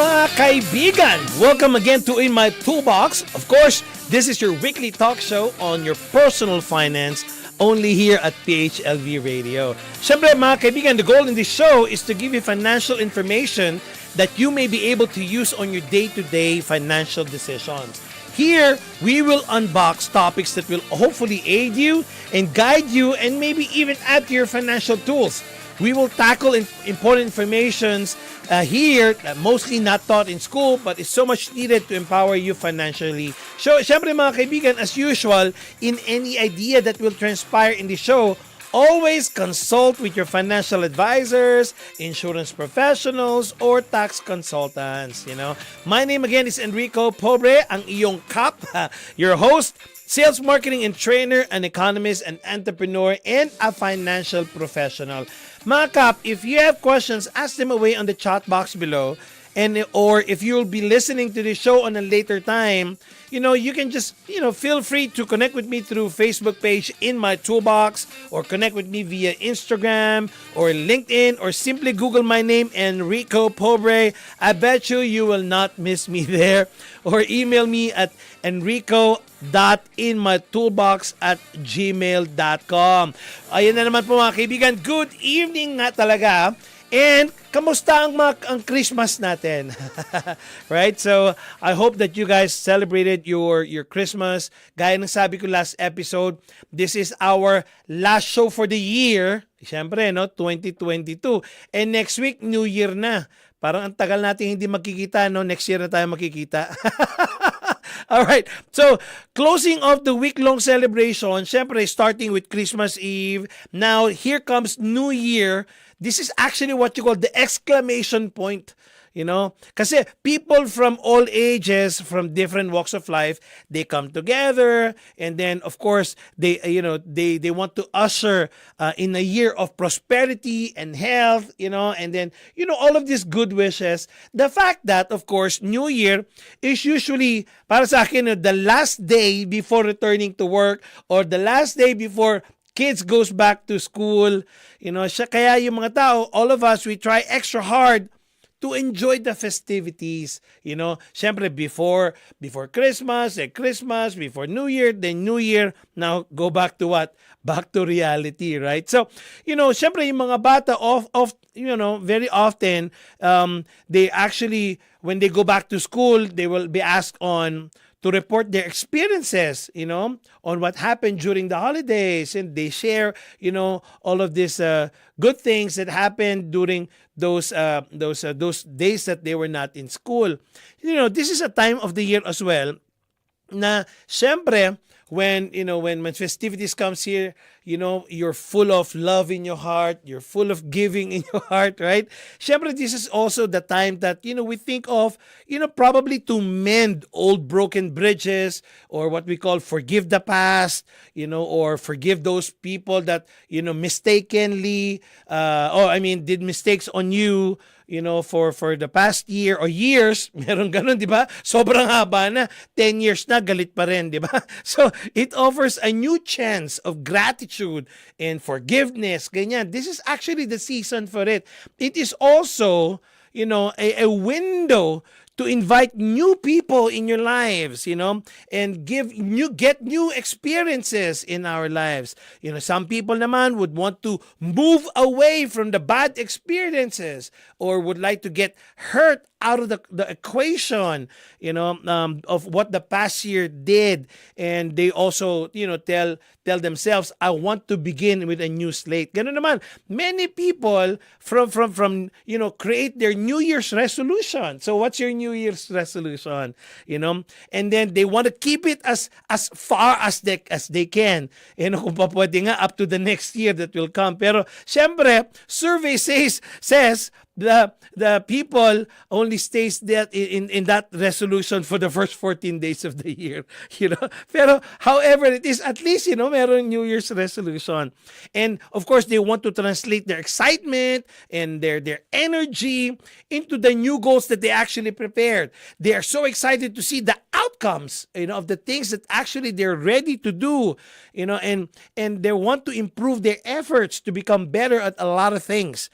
mga kaibigan! Welcome again to In My Toolbox. Of course, this is your weekly talk show on your personal finance only here at PHLV Radio. Siyempre mga kaibigan, the goal in this show is to give you financial information that you may be able to use on your day-to-day financial decisions. Here, we will unbox topics that will hopefully aid you and guide you and maybe even add to your financial tools. We will tackle important informations here that mostly not taught in school but is so much needed to empower you financially. So, syempre mga kaibigan, as usual, in any idea that will transpire in the show, always consult with your financial advisors, insurance professionals, or tax consultants. My name again is Enrico Pobre, ang iyong kap, your host, sales marketing and trainer, an economist, an entrepreneur, and a financial professional. Mga kap, if you have questions, ask them away on the chat box below. Or if you'll be listening to the show on a later time, you can just, feel free to connect with me through Facebook page In My Toolbox, or connect with me via Instagram or LinkedIn, or simply Google my name, Enrico Pobre. I bet you will not miss me there. Or email me at enrico.inmytoolbox@gmail.com. Ayan na naman po mga kaibigan. Good evening nga talaga. And kamusta ang Christmas natin? Right? So, I hope that you guys celebrated your Christmas. Gaya ng sabi ko last episode, this is our last show for the year. Siyempre, 2022. And next week, New Year na. Parang ang tagal natin hindi magkikita, Next year na tayo makikita. All right. So, closing off the week-long celebration, syempre starting with Christmas Eve. Now, here comes New Year. This is actually what you call the exclamation point. Kasi people from all ages, from different walks of life, they come together, and then of course they want to usher in a year of prosperity and health, and then all of these good wishes. The fact that of course New Year is usually para sa akin the last day before returning to work, or the last day before kids goes back to school. Kaya yung mga tao, all of us, we try extra hard to enjoy the festivities. Syempre before Christmas, Christmas, before New Year, then New Year, now go back to what? Back to reality, right? So, syempre yung mga bata very often, they actually, when they go back to school, they will be asked to report their experiences, on what happened during the holidays, and they share, all of these good things that happened during those days that they were not in school. This is a time of the year as well na syempre when festivities comes here, you're full of love in your heart, you're full of giving in your heart, right? Syempre, this is also the time that, we think of, probably to mend old broken bridges, or what we call forgive the past, or forgive those people that, mistakenly, did mistakes on you, for the past year or years. Meron ganun, di ba? Sobrang haba na. 10 years na, galit pa rin, di ba? So, it offers a new chance of gratitude and forgiveness. Ganyan. This is actually the season for it. It is also, a window to invite new people in your lives, and get new experiences in our lives. Some people naman would want to move away from the bad experiences, or would like to get hurt out of the equation, of what the past year did. And they also, tell themselves, I want to begin with a new slate. Ganun naman. Many people from create their New Year's resolution. So what's your New Year's resolution? And then they want to keep it as far as they can. Kung pa pwede nga up to the next year that will come. Pero syempre, survey says the people only stays that in that resolution for the first 14 days of the year, Pero however it is, at least, meron New Year's resolution. And of course, they want to translate their excitement and their energy into the new goals that they actually prepared. They are so excited to see the outcomes, of the things that actually they're ready to do, and they want to improve their efforts to become better at a lot of things.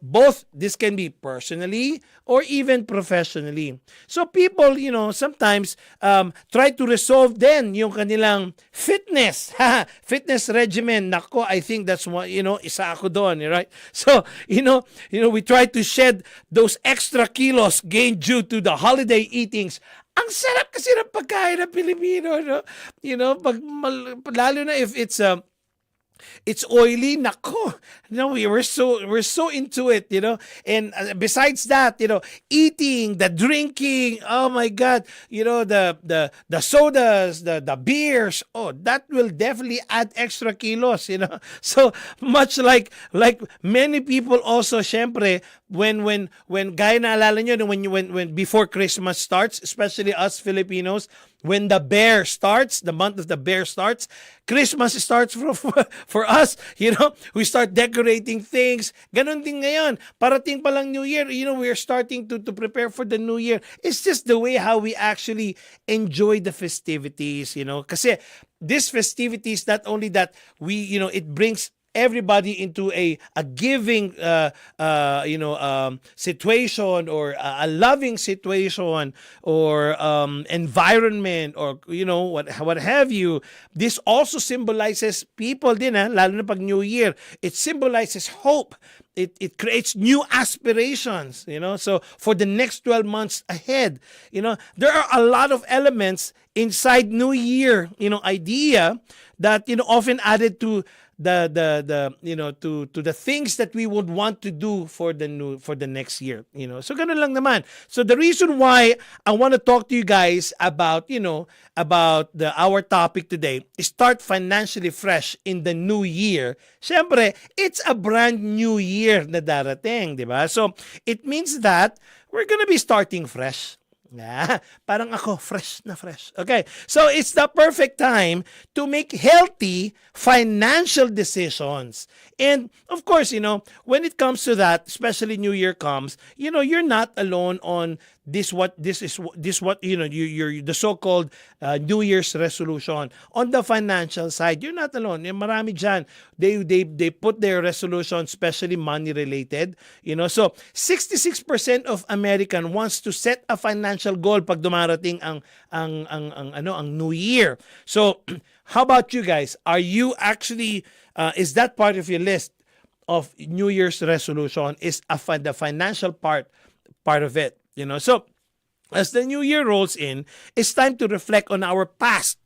Both this can be personally or even professionally. So people, sometimes try to resolve then yung kanilang fitness, fitness regimen. Nako, I think that's what, isa ako doon, right? So, we try to shed those extra kilos gained due to the holiday eatings. Ang sarap kasi ng pagkain ng Pilipino, no? Lalo na if it's oily, nako. We're so into it, And besides that, eating, the drinking, oh my God, the sodas, the beers, oh, that will definitely add extra kilos, So much like many people also, syempre, when gaya naalala nyo, when before Christmas starts, especially us Filipinos, when the month of the bear starts, Christmas starts for us, we start decorating things. Ganon din ngayon. Parating pa lang New Year, we are starting to prepare for the New Year. It's just the way how we actually enjoy the festivities, Kasi these festivities, not only that it brings everybody into a giving situation, or a loving situation, or environment, or what have you. This also symbolizes people din, lalo na pag New Year. It symbolizes hope. It creates new aspirations, so for the next 12 months ahead. There are a lot of elements inside New Year idea that often added to to the things that we would want to do for the next year, So ganun lang naman. So the reason why I want to talk to you guys about our topic today is start financially fresh in the new year. Syempre, it's a brand new year na darating, di ba? So it means that we're gonna be starting fresh. Parang ako, fresh na fresh. Okay, so it's the perfect time to make healthy financial decisions. And of course, when it comes to that, especially New Year comes, you're not alone on your the so-called New Year's resolution. On the financial side, you're not alone. Marami dyan. They put their resolution, especially money related. So 66% of American wants to set a financial goal pag dumarating ang New Year. So how about you guys? Are you actually is that part of your list of New Year's resolution? Is the financial part of it? So as the new year rolls in, it's time to reflect on our past.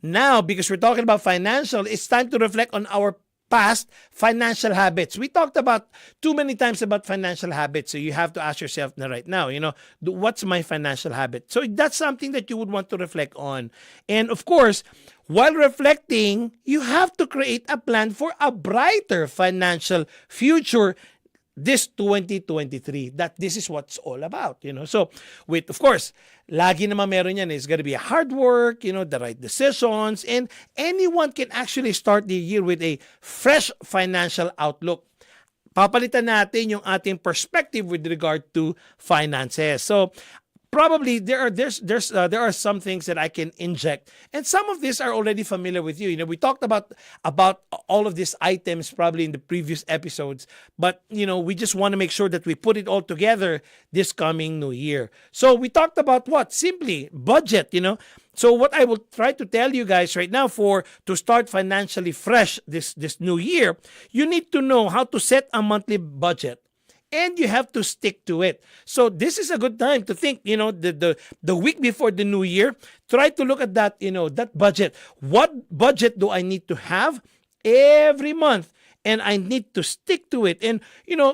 Now, because we're talking about financial, it's time to reflect on our past financial habits. We talked about too many times about financial habits, so you have to ask yourself right now, what's my financial habit? So that's something that you would want to reflect on. And of course, while reflecting, you have to create a plan for a brighter financial future this 2023, that this is what's all about, So with, of course, lagi naman meron yan, it's gonna be hard work, the right decisions, and anyone can actually start the year with a fresh financial outlook. Papalitan natin yung ating perspective with regard to finances. So probably there are some things that I can inject, and some of these are already familiar with you. We talked about all of these items probably in the previous episodes, but we just want to make sure that we put it all together this coming new year. So we talked about what? Simply budget, So what I will try to tell you guys right now to start financially fresh this new year, you need to know how to set a monthly budget. And you have to stick to it. So this is a good time to think, the week before the new year, try to look at that, that budget. What budget do I need to have every month? And I need to stick to it. And,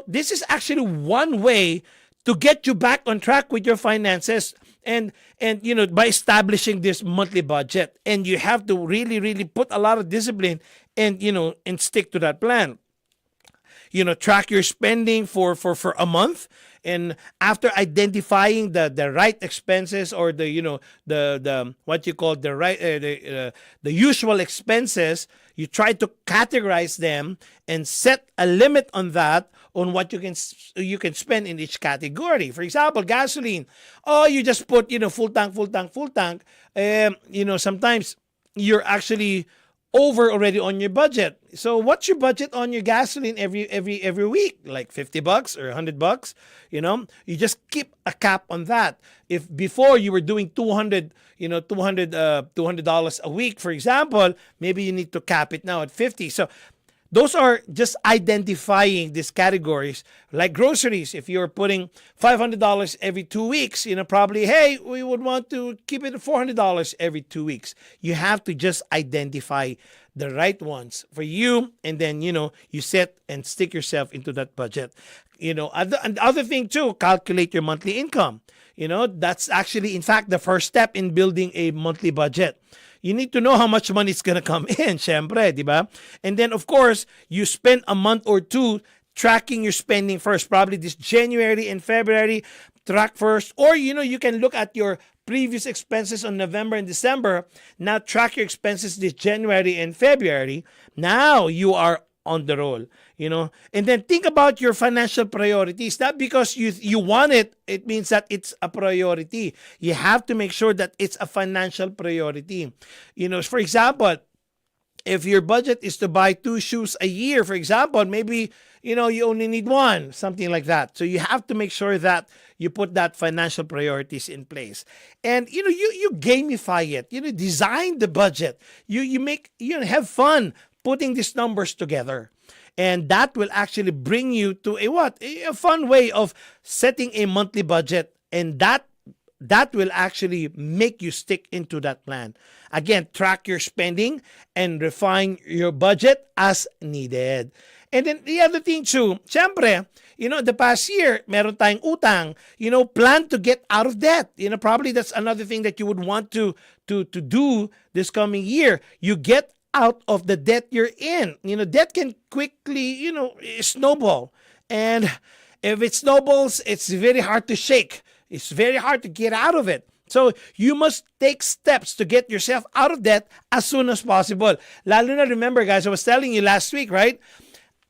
this is actually one way to get you back on track with your finances. And by establishing this monthly budget. And you have to really, really put a lot of discipline and stick to that plan. track your spending for a month. And after identifying the right expenses, or the what you call the right the usual expenses, you try to categorize them and set a limit on that, on what you can spend in each category. For example, gasoline. Oh, you just put full tank, full tank, full tank. Sometimes you're actually over already on your budget. So what's your budget on your gasoline every week? Like $50 or $100? You just keep a cap on that. If before you were doing $200 a week, for example, maybe you need to cap it now at 50. So those are just identifying these categories. Like groceries, if you're putting $500 every 2 weeks, probably, hey, we would want to keep it at $400 every 2 weeks. You have to just identify the right ones for you, and then, you set and stick yourself into that budget. Other thing too, calculate your monthly income. That's actually, in fact, the first step in building a monthly budget. You need to know how much money is going to come in, syempre, di ba? And then, of course, you spend a month or two tracking your spending first. Probably this January and February, track first. Or, you can look at your previous expenses on November and December. Now, track your expenses this January and February. Now, you are on the roll, and then think about your financial priorities. Not because you want it means that it's a priority. You have to make sure that it's a financial priority. For example, if your budget is to buy 2 shoes a year, for example, maybe you only need one, something like that. So you have to make sure that you put that financial priorities in place, and you gamify it. Design the budget. You make have fun putting these numbers together. And that will actually bring you to a fun way of setting a monthly budget. And that will actually make you stick into that plan. Again, track your spending and refine your budget as needed. And then the other thing too, syempre, the past year, meron tayong utang, plan to get out of debt. Probably that's another thing that you would want to do this coming year. You get out of the debt you're in. Debt can quickly, snowball. And if it snowballs, it's very hard to shake. It's very hard to get out of it. So you must take steps to get yourself out of debt as soon as possible. Lalo na, remember guys, I was telling you last week, right?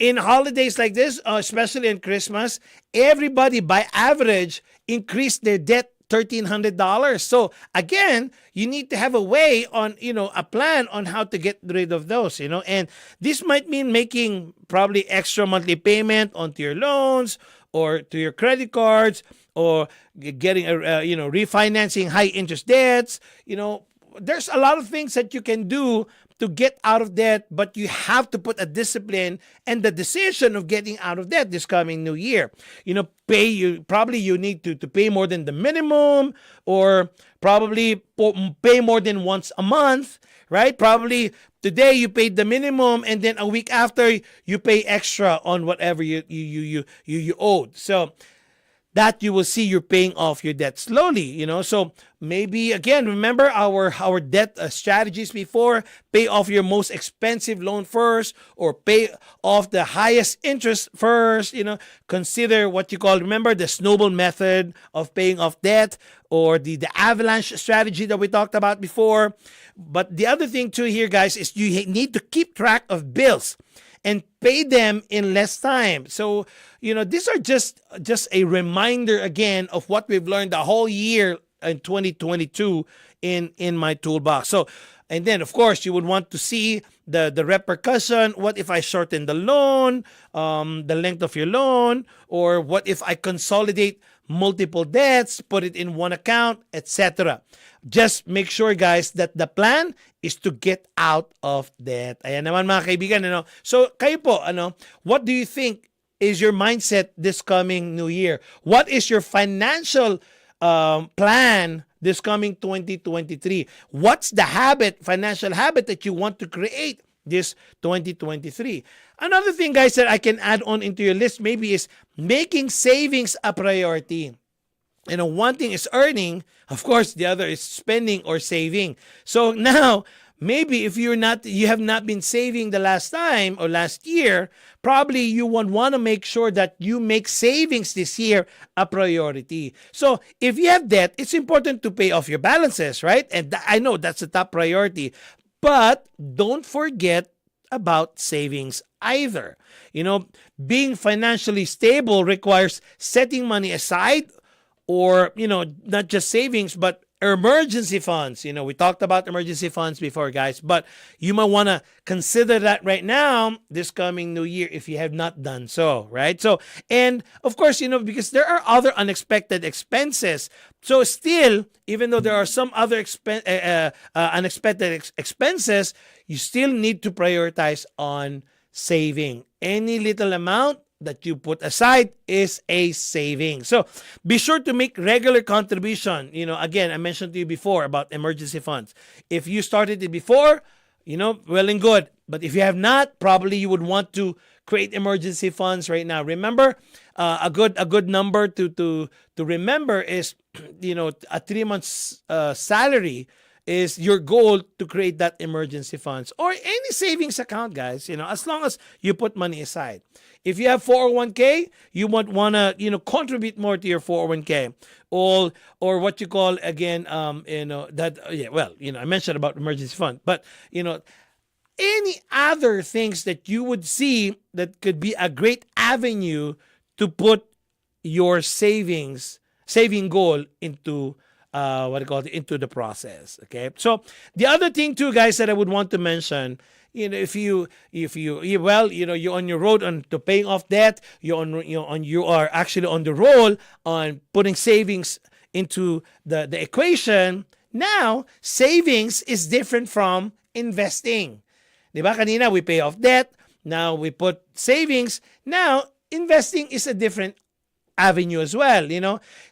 In holidays like this, especially in Christmas, everybody by average increased their debt $1,300. So again, you need to have a way on, a plan on how to get rid of those, and this might mean making probably extra monthly payment onto your loans or to your credit cards, or getting refinancing high interest debts. There's a lot of things that you can do to get out of debt, but you have to put a discipline and the decision of getting out of debt this coming new year. Probably you need to pay more than the minimum, or probably pay more than once a month, right? Probably today you paid the minimum, and then a week after you pay extra on whatever you owed. So that you will see you're paying off your debt slowly, So maybe, again, remember our debt strategies before. Pay off your most expensive loan first, or pay off the highest interest first. Consider what you call, remember, the snowball method of paying off debt, or the avalanche strategy that we talked about before. But the other thing too here, guys, is you need to keep track of bills and pay them in less time. So, these are just a reminder again of what we've learned the whole year in 2022 in My Toolbox. So, and then of course you would want to see the repercussion. What if I shorten the loan, the length of your loan, or what if I consolidate multiple debts, put it in one account, etc. Just make sure, guys, that the plan is to get out of debt. Ayan naman mga kaibigan, So kayo po, what do you think is your mindset this coming new year? What is your financial plan this coming 2023? What's the financial habit that you want to create this 2023? Another thing, guys, that I can add on into your list maybe is making savings a priority. One thing is earning, of course, the other is spending or saving. So now, maybe if you have not been saving the last time or last year, probably you would want to make sure that you make savings this year a priority. So if you have debt, it's important to pay off your balances, right? And I know that's a top priority, but don't forget about savings either. Being financially stable requires setting money aside, or not just savings but emergency funds. We talked about emergency funds before, guys, but you might want to consider that right now, this coming new year, if you have not done so, right? So, and of course, because there are other unexpected expenses. So still, even though there are some other unexpected expenses, you still need to prioritize on saving. Any little amount that you put aside is a saving. So be sure to make regular contribution. Again, I mentioned to you before about emergency funds. If you started it before, well and good. But if you have not, probably you would want to create emergency funds right now. Remember, a good number to remember is, a 3 months salary is your goal to create that emergency funds or any savings account, guys, as long as you put money aside. If you have 401k, you might want to, contribute more to your 401k, or what you call, again, I mentioned about emergency fund, but, any other things that you would see that could be a great avenue to put your saving goal into into the process. Okay. So the other thing too, guys, that I would want to mention, if you're on your road to paying off debt, you are actually on the roll on putting savings into the equation. Now, savings is different from investing. Diba? Kanina, we pay off debt. Now, we put savings. Now, investing is a different avenue as well.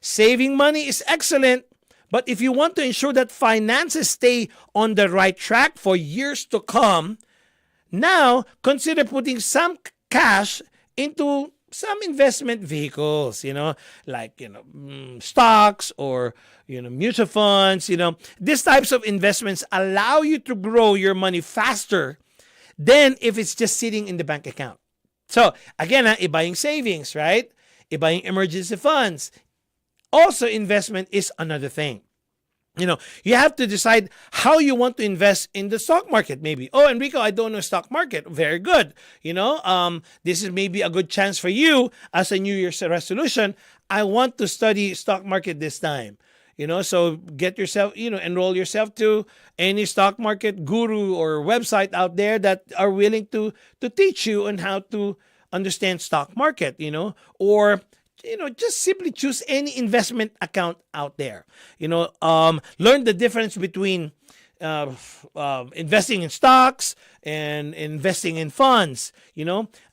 Saving money is excellent. But if you want to ensure that finances stay on the right track for years to come, now consider putting some cash into some investment vehicles, like, stocks or, mutual funds. These types of investments allow you to grow your money faster than if it's just sitting in the bank account. So again, iba yung savings, right? Iba yung emergency funds. Also, investment is another thing. You have to decide how you want to invest in the stock market, maybe. Oh, Enrico, I don't know stock market. Very good. This is maybe a good chance for you as a New Year's resolution. I want to study stock market this time. So get yourself, enroll yourself to any stock market guru or website out there that are willing to teach you on how to understand stock market, or just simply choose any investment account out there. Learn the difference between investing in stocks and investing in funds.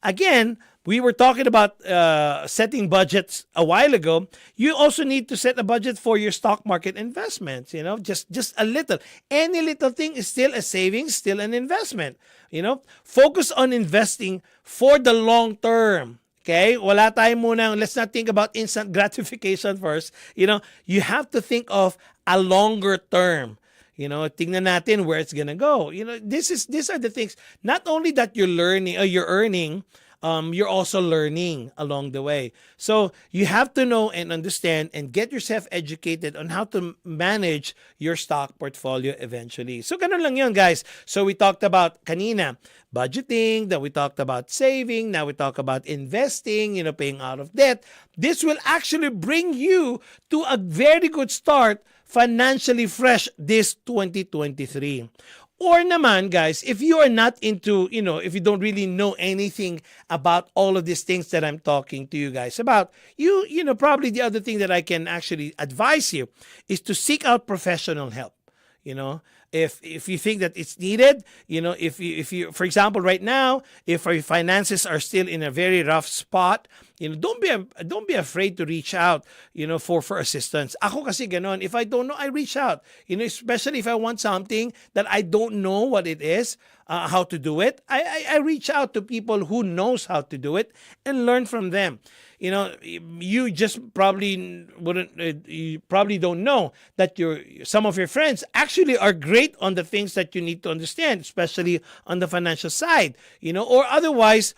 Again, we were talking about setting budgets a while ago. You also need to set a budget for your stock market investments. Just a little. Any little thing is still a savings, still an investment. Focus on investing for the long term. Okay? Wala tayo muna. Let's not think about instant gratification first. You have to think of a longer term. Tingnan natin where it's gonna go. These are the things. Not only that you're learning or you're earning, you're also learning along the way. So you have to know and understand and get yourself educated on how to manage your stock portfolio eventually. So ganun lang yun, guys. So we talked about kanina, budgeting, then we talked about saving, now we talk about investing, paying out of debt. This will actually bring you to a very good start financially fresh this 2023. Or naman, guys, if you are not into, if you don't really know anything about all of these things that I'm talking to you guys about, probably the other thing that I can actually advise you is to seek out professional help. If you think that it's needed, if you, for example, right now, if our finances are still in a very rough spot, don't be afraid to reach out, for assistance. Ako kasi ganon. If I don't know, I reach out. Especially if I want something that I don't know what it is, how to do it, I reach out to people who knows how to do it and learn from them. You just probably you probably don't know that some of your friends actually are great concentrate on the things that you need to understand, especially on the financial side, or otherwise,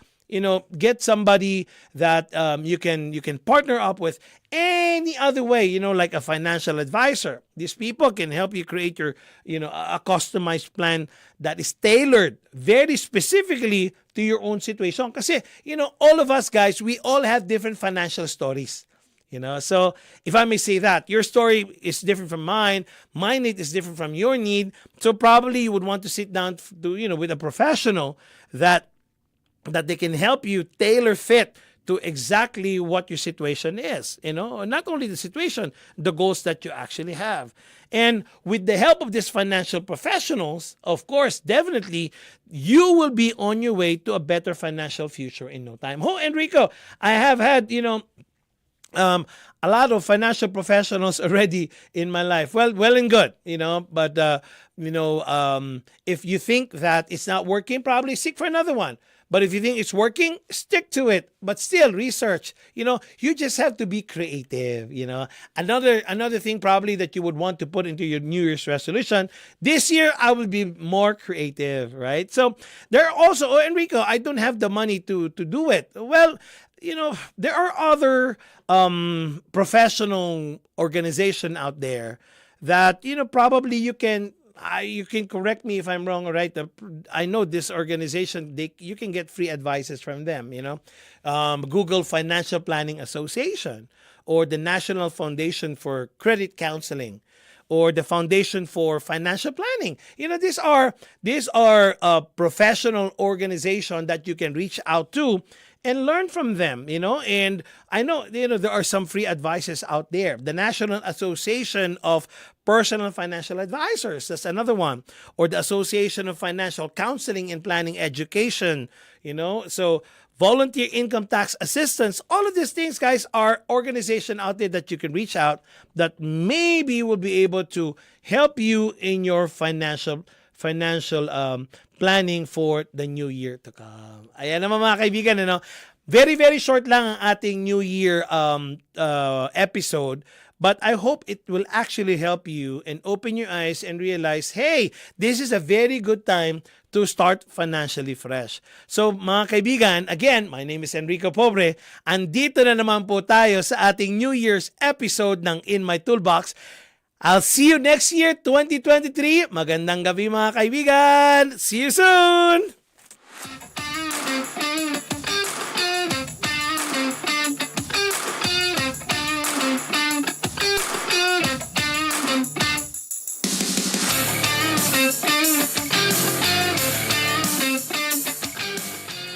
get somebody that you can partner up with any other way, like a financial advisor. These people can help you create your, a customized plan that is tailored very specifically to your own situation. Kasi, all of us guys, we all have different financial stories. So if I may say that, your story is different from mine. My need is different from your need. So probably you would want to sit down with a professional that they can help you tailor fit to exactly what your situation is. Not only the situation, the goals that you actually have. And with the help of these financial professionals, of course, definitely, you will be on your way to a better financial future in no time. Oh, Enrico, I have had, a lot of financial professionals already in my life. Well and good, but, if you think that it's not working, probably seek for another one. But if you think it's working, stick to it. But still, research. You just have to be creative. Another thing probably that you would want to put into your New Year's resolution. This year, I will be more creative, right? So there are also, Enrico, I don't have the money to do it. Well, there are other professional organization out there that, probably you can correct me if I'm wrong, right? I know this organization, you can get free advices from them, Google Financial Planning Association or the National Foundation for Credit Counseling or the Foundation for Financial Planning. These are a professional organization that you can reach out to and learn from them, and I know, there are some free advices out there. The National Association of Personal Financial Advisors, that's another one. Or the Association of Financial Counseling and Planning Education, so volunteer income tax assistance. All of these things, guys, are organizations out there that you can reach out that maybe will be able to help you in your financial planning for the new year to come. Ayan naman mga kaibigan, very, very short lang ang ating New Year episode. But I hope it will actually help you and open your eyes and realize, hey, this is a very good time to start financially fresh. So mga kaibigan, again, my name is Enrico Pobre. Andito na naman po tayo sa ating New Year's episode ng In My Toolbox. I'll see you next year, 2023. Magandang gabi mga kaibigan. See you soon!